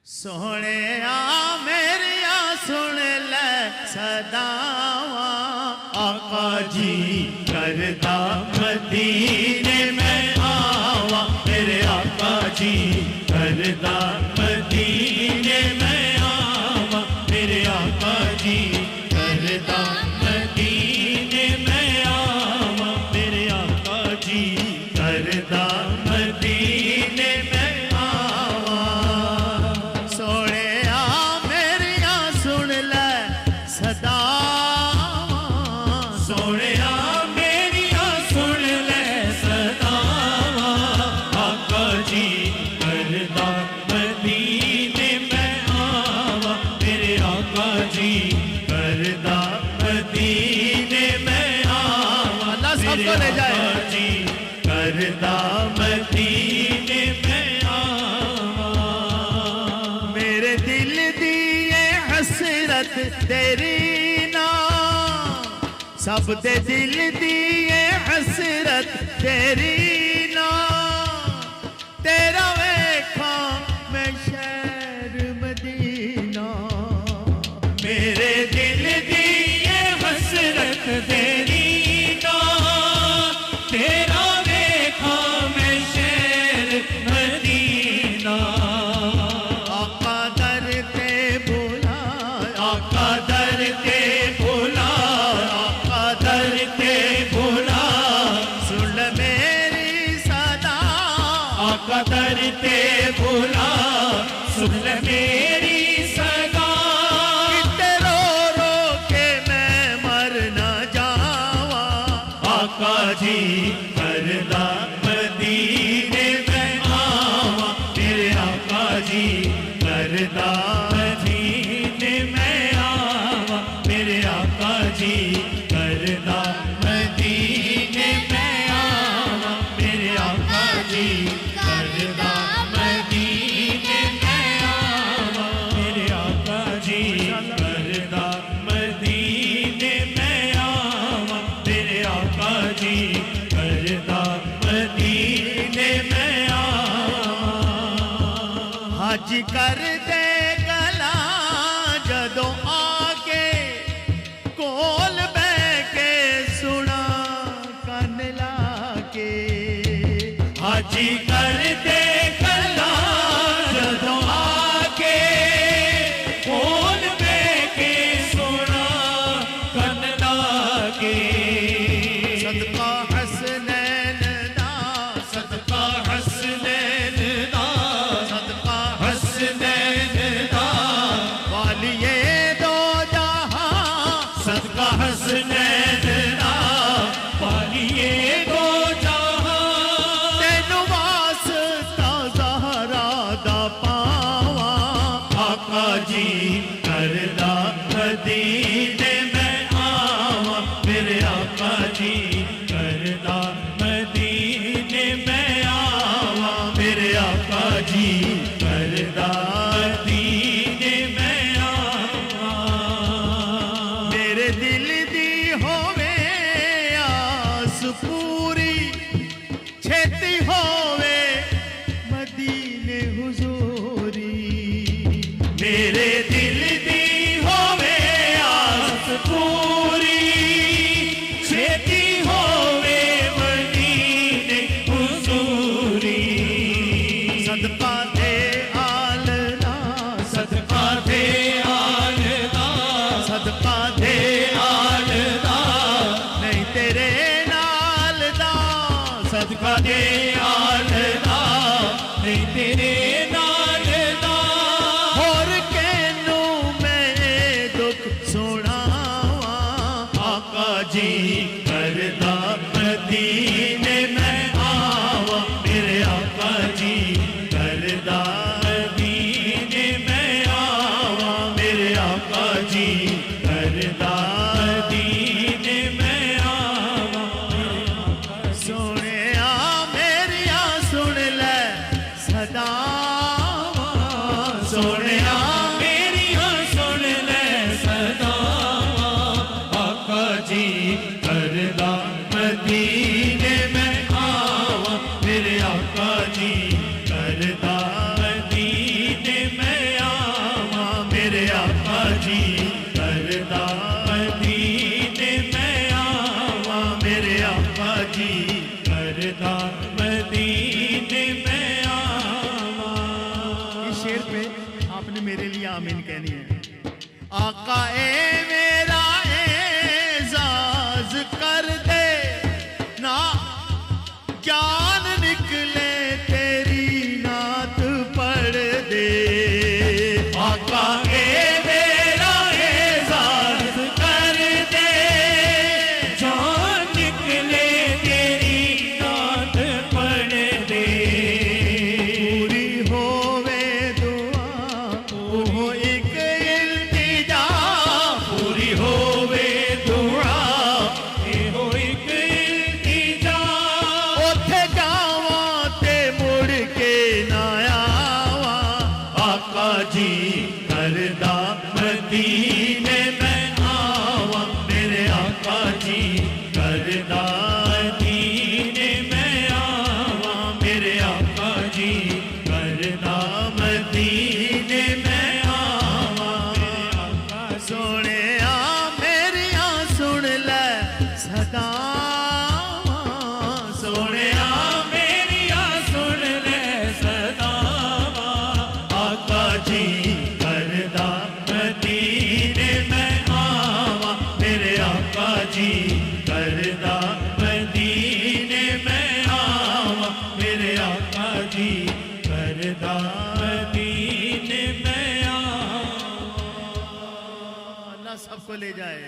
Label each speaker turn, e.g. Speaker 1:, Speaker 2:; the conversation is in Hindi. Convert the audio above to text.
Speaker 1: सोने मेरिया सुन ले सदावा आका जी करदा मदीने में आवा मेरे आका जी करदा मदीने में आवा मेरे आका जी करदा मदीने में आवा मेरे आका जी करदा मदीने में ले जाए जी करदा मदीने में आवा मेरे दिल दी ये हसरत तेरी ना सब दे दिल दी ये हसरत तेरी ना तेरा वेखा मैं शहर मदीना मेरे दिल दी ये हसरत तेरी तेरा देखा मैं शहर मदीना आका दर ते बुला आका दर ते बुला आका दर ते बुला सुन मेरी सदा आका दर ते बुला सुन मेरी सदा कितने रो रो के मैं मर ना जावा आका जी करदा मदीने में आवा मेरे आका जी करदा मदीने में आवा मेरे आका जी करदा मदीने में आवा मेरे आका जी करदा मदीने में आवा मेरे आका जी करदा मदीने में आवा मेरे आका जी करदा मदीने में हज कर दे गला जदों आके कोल बह के सुना कन लाके हज कर दे गला जदों आके कोल बह के सुना कन लाके सदका हसनैन दा सदका हसनैन दा सदका हसनैन दा वालिए दो जहां सदका हसनैन दा वालिए दो जहां तेनु वास्ता ज़हरा दा पावा आका जी करदा मदीने में आवा मेरे आका जी करदा मदीने में आवा मेरे आका जी करदा मदीने में आवा मेरे दिल दी होवे आस पूरी छेती होवे मदीने हुजूरी मेरे दिल दी होवे आस पूरी छेती होवे मदीने हुजूरी सदका दे आलना सदका दे आलना सदका दे आलना नहीं तेरे नाल दा सदका दे आलना नहीं तेरे नाल दा होर कैनू मैं दुख सुनावा आका जी करदा मदीने में आवा मेरे आका जी करदा मदीने में आवा मेरे आका जी करदा मदीने में आवा सोने मेरिया सुन ले सदावा सोने मेरिया सुन ले सदावा आका जी करदा मदीने में आवा मेरे आका जी करदा मदीने में
Speaker 2: शेर पे आपने मेरे लिए आमीन कहनी है। आका ए मेरा एजाज कर दे ना, ज्ञान निकले तेरी नात पढ़ दे।
Speaker 1: आका ए मेरा एजाज कर दे, जान निकले तेरी नात पढ़ दे।
Speaker 2: पूरी होवे दुआ वो एक इल्तिजा,
Speaker 1: पूरी होवे दुआ एहो एक इल्तिजा।
Speaker 2: ओथे जावा ते मुड़ के ना आवा।
Speaker 1: आका जी करदा मदीने में आवा, मेरे आका जी करदा मदीने में आवा, मेरे आका जी करदा मदीने में आवा।
Speaker 2: सोने आ मेरिया सुन ले सदावां। सोने
Speaker 1: सोनिया मेरिया सुन ले सदावा, आका जी करदा मदीने में आवा, मेरे आका जी करदा मदीने में आवा, मेरे आका जी करदा मदीने में आवा।
Speaker 2: अल्लाह सबको ले जाए।